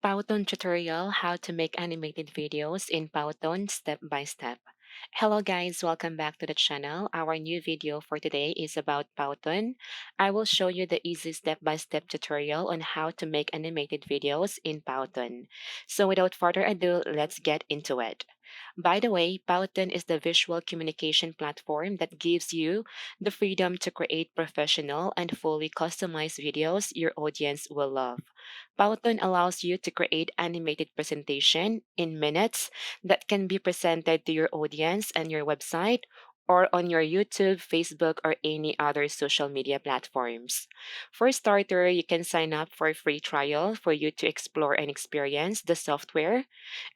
Powtoon tutorial how to make animated videos in Powtoon step by step. Hello guys, welcome back to the channel. Our new video for today is about Powtoon. I will show you the easy step-by-step tutorial on how to make animated videos in Powtoon. So without further ado, let's get into it. By the way, Powtoon is the visual communication platform that gives you the freedom to create professional and fully customized videos your audience will love. Powtoon allows you to create animated presentation in minutes that can be presented to your audience and your website or on your YouTube, Facebook, or any other social media platforms. For starter, you can sign up for a free trial for you to explore and experience the software.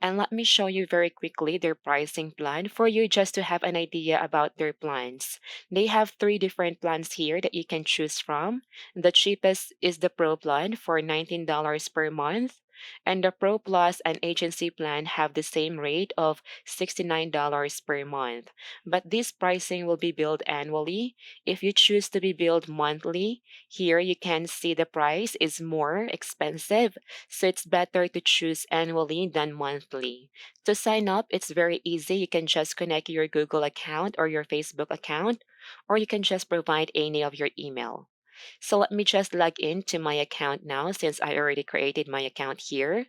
And let me show you very quickly their pricing plan for you just to have an idea about their plans. They have three different plans here that you can choose from. The cheapest is the Pro plan for $19 per month, and the Pro Plus and Agency plan have the same rate of $69 per month. But this pricing will be billed annually. If you choose to be billed monthly, here you can see the price is more expensive, so it's better to choose annually than monthly. To sign up, it's very easy. You can just connect your Google account or your Facebook account, or you can just provide any of your email. So let me just log in to my account now since I already created my account here.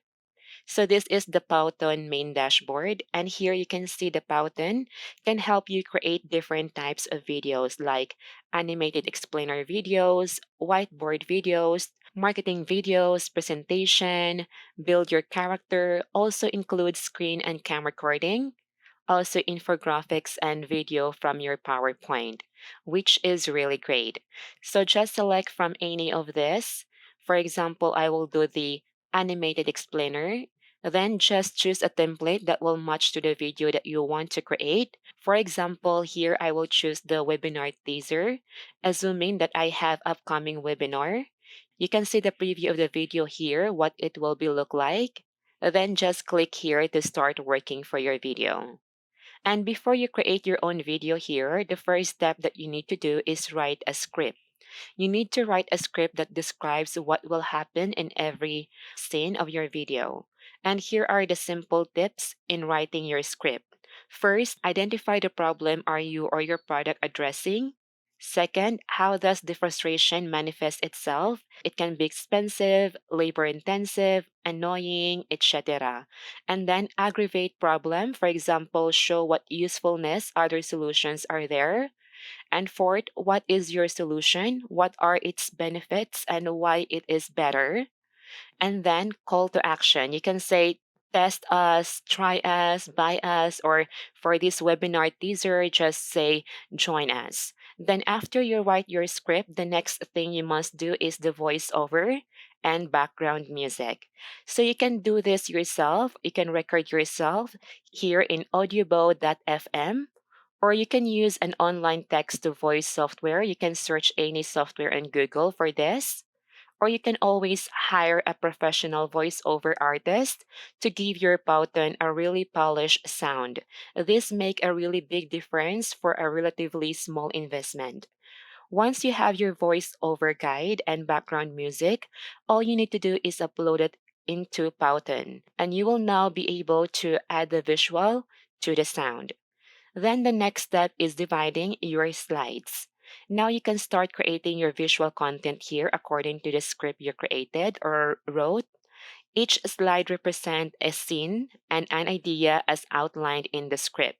So this is the Powtoon main dashboard, and here you can see the Powtoon can help you create different types of videos like animated explainer videos, whiteboard videos, marketing videos, presentation, build your character, also includes screen and camera recording, also infographics and video from your PowerPoint, which is really great. So just select from any of this. For example, I will do the animated explainer. Then just choose a template that will match to the video that you want to create. For example, here I will choose the webinar teaser, assuming that I have upcoming webinar. You can see the preview of the video here, what it will be look like. Then just click here to start working for your video. And before you create your own video here, the first step that you need to do is write a script. You need to write a script that describes what will happen in every scene of your video. And here are the simple tips in writing your script. First, identify the problem are you or your product addressing. Second, how does the frustration manifest itself? It can be expensive, labor intensive, annoying, etc. And then aggravate problem, for example, show what usefulness other solutions are there. And fourth, what is your solution? What are its benefits and why it is better? And then call to action. You can say, test us, try us, buy us, or for this webinar teaser, just say, join us. Then after you write your script, the next thing you must do is the voiceover and background music. So you can do this yourself. You can record yourself here in audiobo.fm, or you can use an online text to voice software. You can search any software in Google for this, or you can always hire a professional voiceover artist to give your Powtoon a really polished sound. This make a really big difference for a relatively small investment. Once you have your voiceover guide and background music, all you need to do is upload it into Powtoon, and you will now be able to add the visual to the sound. Then the next step is dividing your slides. Now you can start creating your visual content here according to the script you created or wrote. Each slide represents a scene and an idea as outlined in the script.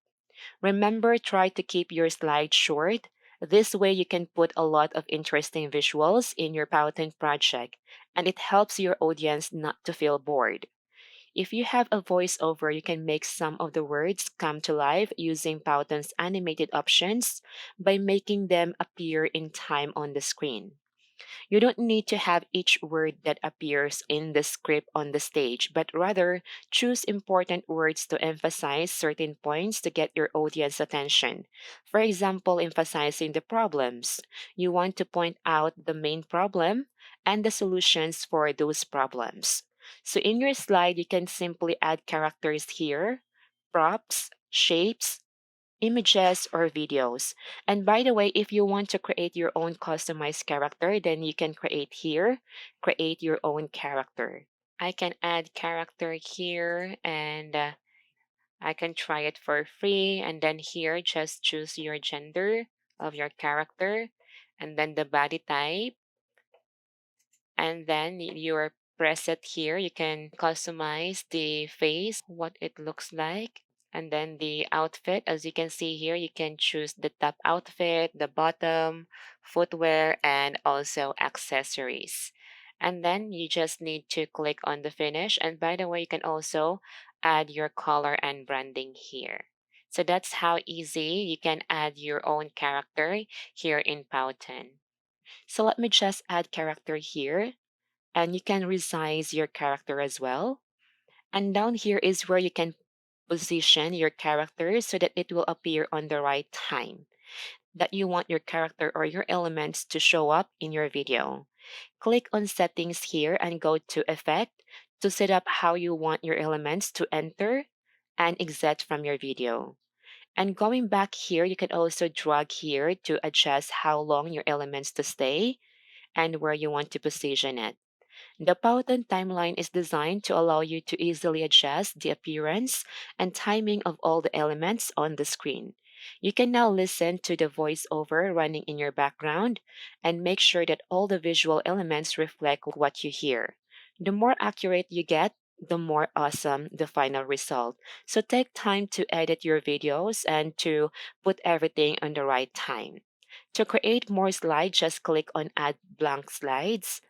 Remember, try to keep your slides short. This way you can put a lot of interesting visuals in your Powtoon project, and it helps your audience not to feel bored. If you have a voiceover, you can make some of the words come to life using Powtoon's animated options by making them appear in time on the screen. You don't need to have each word that appears in the script on the stage, but rather choose important words to emphasize certain points to get your audience attention. For example, emphasizing the problems. You want to point out the main problem and the solutions for those problems. So in your slide, you can simply add characters here, props, shapes, images, or videos. And by the way, if you want to create your own customized character, then you can create here, create your own character. I can add character here and I can try it for free. And then here, just choose your gender of your character and then the body type. And then your preset here, you can customize the face, what it looks like. And then the outfit, as you can see here, you can choose the top outfit, the bottom, footwear, and also accessories. And then you just need to click on the finish. And by the way, you can also add your color and branding here. So that's how easy you can add your own character here in Powtoon. So let me just add character here, and you can resize your character as well. And down here is where you can position your character so that it will appear on the right time that you want your character or your elements to show up in your video. Click on settings here and go to effect to set up how you want your elements to enter and exit from your video. And going back here, you can also drag here to adjust how long your elements to stay and where you want to position it. The Powtoon timeline is designed to allow you to easily adjust the appearance and timing of all the elements on the screen. You can now listen to the voiceover running in your background and make sure that all the visual elements reflect what you hear. The more accurate you get, the more awesome the final result. So take time to edit your videos and to put everything on the right time. To create more slides, just click on Add Blank Slides,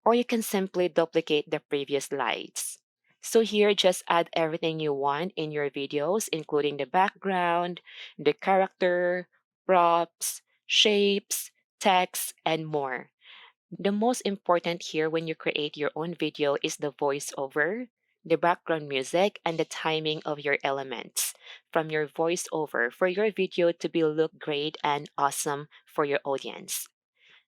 or you can simply duplicate the previous slides. So here, just add everything you want in your videos, including the background, the character, props, shapes, text, and more. The most important here when you create your own video is the voiceover, the background music, and the timing of your elements from your voiceover for your video to be look great and awesome for your audience.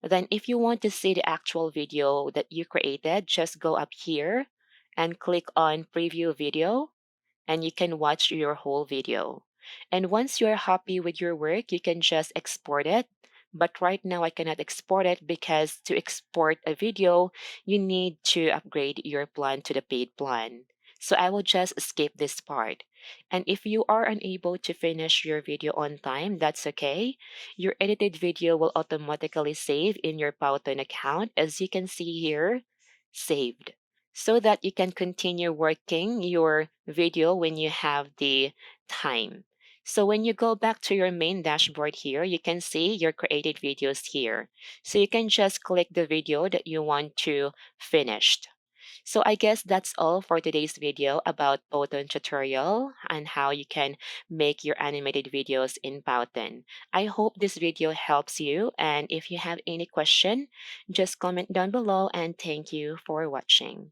Then if you want to see the actual video that you created, just go up here and click on preview video and you can watch your whole video. And once you're happy with your work, you can just export it. But right now I cannot export it because to export a video, you need to upgrade your plan to the paid plan. So I will just skip this part. And if you are unable to finish your video on time, that's okay. Your edited video will automatically save in your Powtoon account, as you can see here, saved, so that you can continue working your video when you have the time. So when you go back to your main dashboard here, you can see your created videos here. So you can just click the video that you want to finish. So I guess that's all for today's video about Powtoon tutorial and how you can make your animated videos in Powtoon. I hope this video helps you, and if you have any question, just comment down below, and thank you for watching.